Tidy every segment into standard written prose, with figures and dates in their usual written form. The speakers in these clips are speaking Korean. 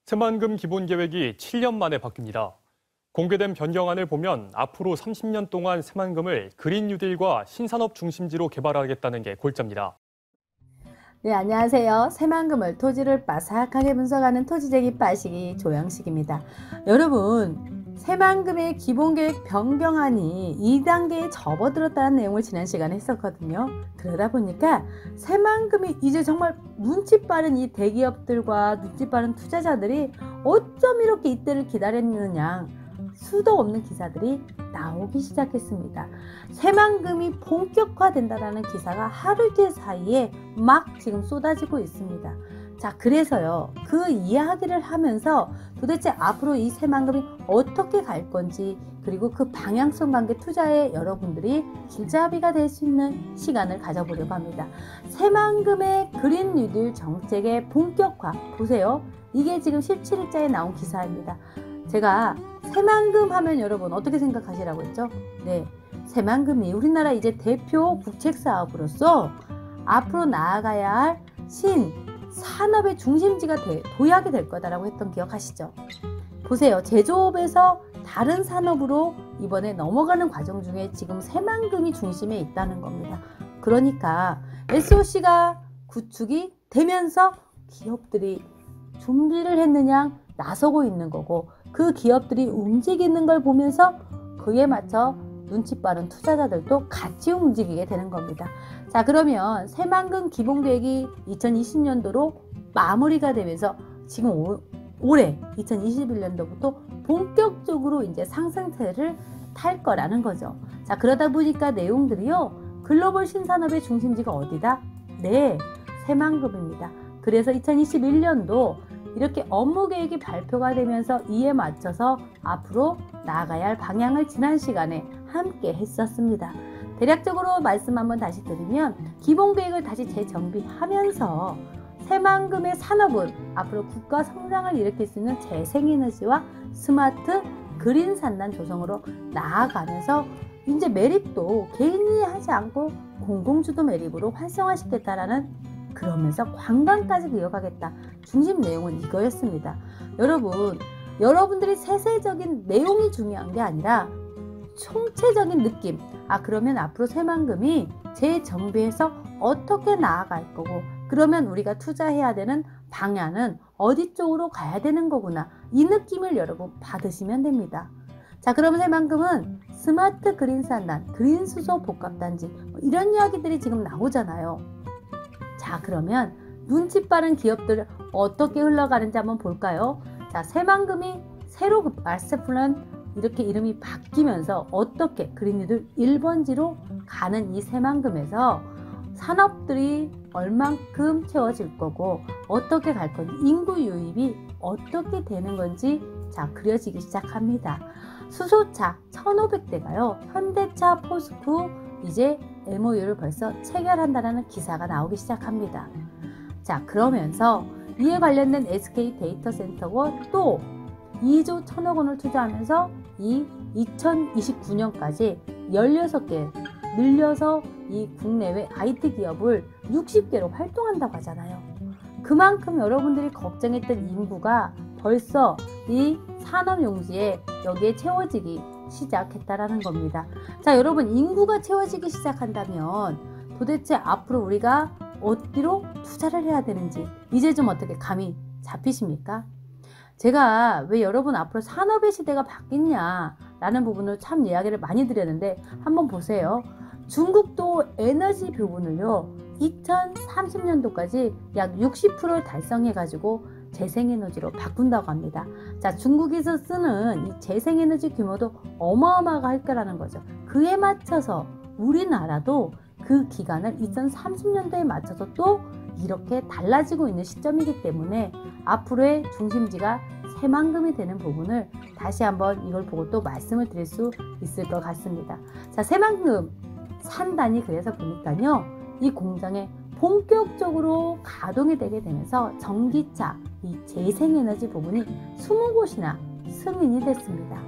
새만금 기본계획이 7년 만에 바뀝니다. 공개된 변경안을 보면 앞으로 30년 동안 새만금을 그린 뉴딜과 신산업 중심지로 개발하겠다는 게 골자입니다. 네, 안녕하세요. 새만금을 토지를 빠삭하게 분석하는 토지쟁이 빠시기 조영식입니다. 여러분, 새만금의 기본계획 변경안이 2단계에 접어들었다는 내용을 지난 시간에 했었거든요. 그러다 보니까 새만금이 이제 정말 눈치 빠른 이 대기업들과 눈치 빠른 투자자들이 어쩜 이렇게 이때를 기다렸느냐, 수도 없는 기사들이 나오기 시작했습니다. 새만금이 본격화된다라는 기사가 하루 이틀 사이에 막 지금 쏟아지고 있습니다. 자, 그래서요, 그 이야기를 하면서 도대체 앞으로 이 새만금이 어떻게 갈 건지, 그리고 그 방향성 관계 투자에 여러분들이 길잡이가 될 수 있는 시간을 가져보려고 합니다. 새만금의 그린 뉴딜 정책의 본격화, 보세요. 이게 지금 17일자에 나온 기사입니다. 제가 새만금 하면 여러분 어떻게 생각하시라고 했죠? 네, 새만금이 우리나라 이제 대표 국책 사업으로서 앞으로 나아가야 할 산업의 중심지가 도약이 될 거다라고 했던 기억하시죠? 보세요. 제조업에서 다른 산업으로 이번에 넘어가는 과정 중에 지금 새만금이 중심에 있다는 겁니다. 그러니까 SOC가 구축이 되면서 기업들이 준비를 했느냐 나서고 있는 거고, 그 기업들이 움직이는 걸 보면서 그에 맞춰 눈치 빠른 투자자들도 같이 움직이게 되는 겁니다. 자, 그러면 새만금 기본계획이 2020년도로 마무리가 되면서 지금 올해 2021년도부터 본격적으로 이제 상승세를 탈 거라는 거죠. 자, 그러다 보니까 내용들이요, 글로벌 신산업의 중심지가 어디다? 네, 새만금입니다. 그래서 2021년도 이렇게 업무 계획이 발표가 되면서 이에 맞춰서 앞으로 나아가야 할 방향을 지난 시간에 함께 했었습니다. 대략적으로 말씀 한번 다시 드리면, 기본 계획을 다시 재정비하면서 새만금의 산업은 앞으로 국가 성장을 일으킬 수 있는 재생에너지와 스마트 그린 산단 조성으로 나아가면서 이제 매립도 개인이 하지 않고 공공주도 매립으로 활성화시켰다라는, 그러면서 관광까지 이어가겠다. 중심 내용은 이거였습니다. 여러분들이 세세적인 내용이 중요한 게 아니라 총체적인 느낌. 그러면 앞으로 새만금이 재정비해서 어떻게 나아갈 거고, 그러면 우리가 투자해야 되는 방향은 어디 쪽으로 가야 되는 거구나. 이 느낌을 여러분 받으시면 됩니다. 자, 그럼 새만금은 스마트 그린 산단, 그린 수소 복합단지, 이런 이야기들이 지금 나오잖아요. 자, 그러면 눈치 빠른 기업들 어떻게 흘러가는지 한번 볼까요? 자, 새만금이 새로 마스터플랜 이렇게 이름이 바뀌면서 어떻게 그린뉴딜 1번지로 가는 이 새만금에서 산업들이 얼만큼 채워질 거고 어떻게 갈 건지, 인구 유입이 어떻게 되는 건지 자 그려지기 시작합니다. 수소차 1,500대가요 현대차, 포스코 이제 MOU를 벌써 체결한다는 기사가 나오기 시작합니다. 자, 그러면서 이에 관련된 SK 데이터센터가 또 2조 1,000억 원을 투자하면서 이 2029년까지 16개 늘려서 이 국내외 IT 기업을 60개로 활동한다고 하잖아요. 그만큼 여러분들이 걱정했던 인구가 벌써 이 산업용지에 여기에 채워지기 시작했다라는 겁니다. 자, 여러분, 인구가 채워지기 시작한다면 도대체 앞으로 우리가 어디로 투자를 해야 되는지 이제 좀 어떻게 감이 잡히십니까? 제가 왜 여러분 앞으로 산업의 시대가 바뀌냐라는 부분을 참 이야기를 많이 드렸는데, 한번 보세요. 중국도 에너지 부분을요 2030년도까지 약 60%를 달성해 가지고 재생에너지로 바꾼다고 합니다. 자, 중국에서 쓰는 이 재생에너지 규모도 어마어마할 거라는 거죠. 그에 맞춰서 우리나라도 그 기간을 2030년도에 맞춰서 또 이렇게 달라지고 있는 시점이기 때문에 앞으로의 중심지가 새만금이 되는 부분을 다시 한번 이걸 보고 또 말씀을 드릴 수 있을 것 같습니다. 자, 새만금 산단이 그래서 보니까요, 이 공장에 본격적으로 가동이 되게 되면서 전기차, 이 재생에너지 부분이 20곳이나 승인이 됐습니다.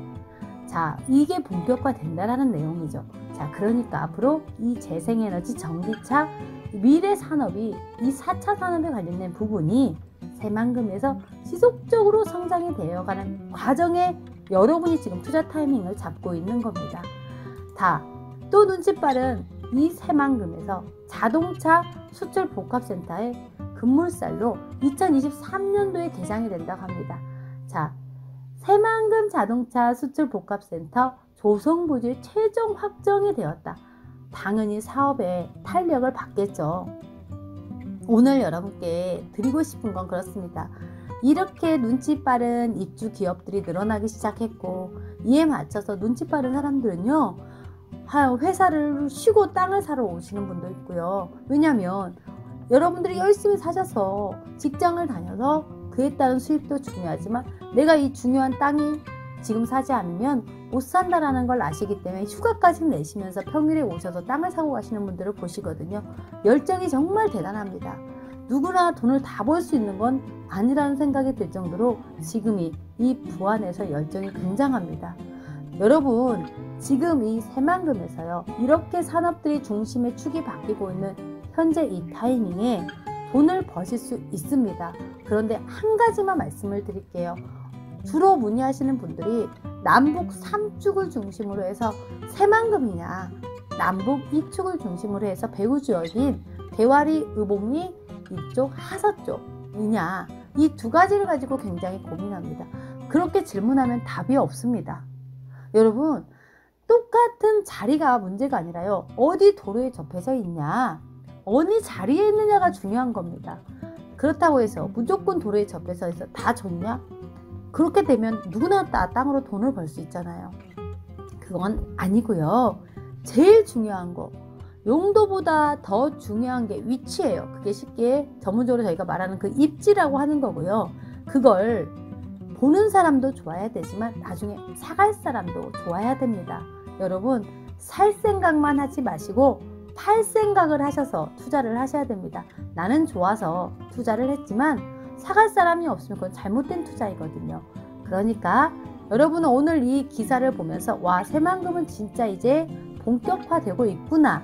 자, 이게 본격화된다라는 내용이죠. 자, 그러니까 앞으로 이 재생에너지, 전기차, 미래 산업이 이 4차 산업에 관련된 부분이 새만금에서 지속적으로 성장이 되어가는 과정에 여러분이 지금 투자 타이밍을 잡고 있는 겁니다. 또 눈치 빠른 이 새만금에서 자동차 수출 복합센터의 급물살로 2023년도에 개장이 된다고 합니다. 새만금 자동차 수출 복합센터 조성 부지 최종 확정이 되었다. 당연히 사업에 탄력을 받겠죠. 오늘 여러분께 드리고 싶은 건 그렇습니다. 이렇게 눈치 빠른 입주 기업들이 늘어나기 시작했고, 이에 맞춰서 눈치 빠른 사람들은요, 회사를 쉬고 땅을 사러 오시는 분도 있고요. 왜냐하면 여러분들이 열심히 사셔서 직장을 다녀서 그에 따른 수입도 중요하지만, 내가 이 중요한 땅이 지금 사지 않으면 못 산다라는 걸 아시기 때문에 휴가까지 내시면서 평일에 오셔서 땅을 사고 가시는 분들을 보시거든요. 열정이 정말 대단합니다. 누구나 돈을 다 벌 수 있는 건 아니라는 생각이 들 정도로 지금이 이 부안에서 열정이 굉장합니다. 여러분, 지금 이 새만금에서요, 이렇게 산업들이 중심의 축이 바뀌고 있는 현재 이 타이밍에 돈을 버실 수 있습니다. 그런데 한 가지만 말씀을 드릴게요. 주로 문의하시는 분들이 남북 3축을 중심으로 해서 새만금이냐, 남북 2축을 중심으로 해서 배후 지역인 대화리, 의복리 이쪽, 하서 쪽이냐, 이 두 가지를 가지고 굉장히 고민합니다. 그렇게 질문하면 답이 없습니다. 여러분, 똑같은 자리가 문제가 아니라요, 어디 도로에 접해서 있냐, 어느 자리에 있느냐가 중요한 겁니다. 그렇다고 해서 무조건 도로에 접해서 있어 다 좋냐? 그렇게 되면 누구나 다 땅으로 돈을 벌 수 있잖아요. 그건 아니고요. 제일 중요한 거, 용도보다 더 중요한 게 위치예요. 그게 쉽게 전문적으로 저희가 말하는 그 입지라고 하는 거고요. 그걸 보는 사람도 좋아야 되지만 나중에 사갈 사람도 좋아야 됩니다. 여러분, 살 생각만 하지 마시고 팔 생각을 하셔서 투자를 하셔야 됩니다. 나는 좋아서 투자를 했지만 사갈 사람이 없으면 그건 잘못된 투자이거든요. 그러니까 여러분은 오늘 이 기사를 보면서 와, 새만금은 진짜 이제 본격화되고 있구나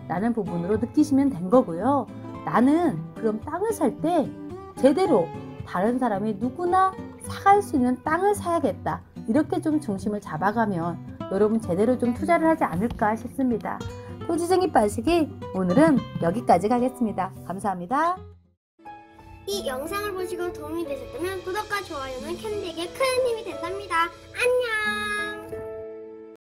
라는 부분으로 느끼시면 된 거고요. 나는 그럼 땅을 살 때 제대로 다른 사람이 누구나 사갈 수 있는 땅을 사야겠다, 이렇게 좀 중심을 잡아가면 여러분 제대로 좀 투자를 하지 않을까 싶습니다. 토지쟁이 빠지기 오늘은 여기까지 가겠습니다. 감사합니다. 이 영상을 보시고 도움이 되셨다면 구독과 좋아요는 캔디에게 큰 힘이 된답니다. 안녕!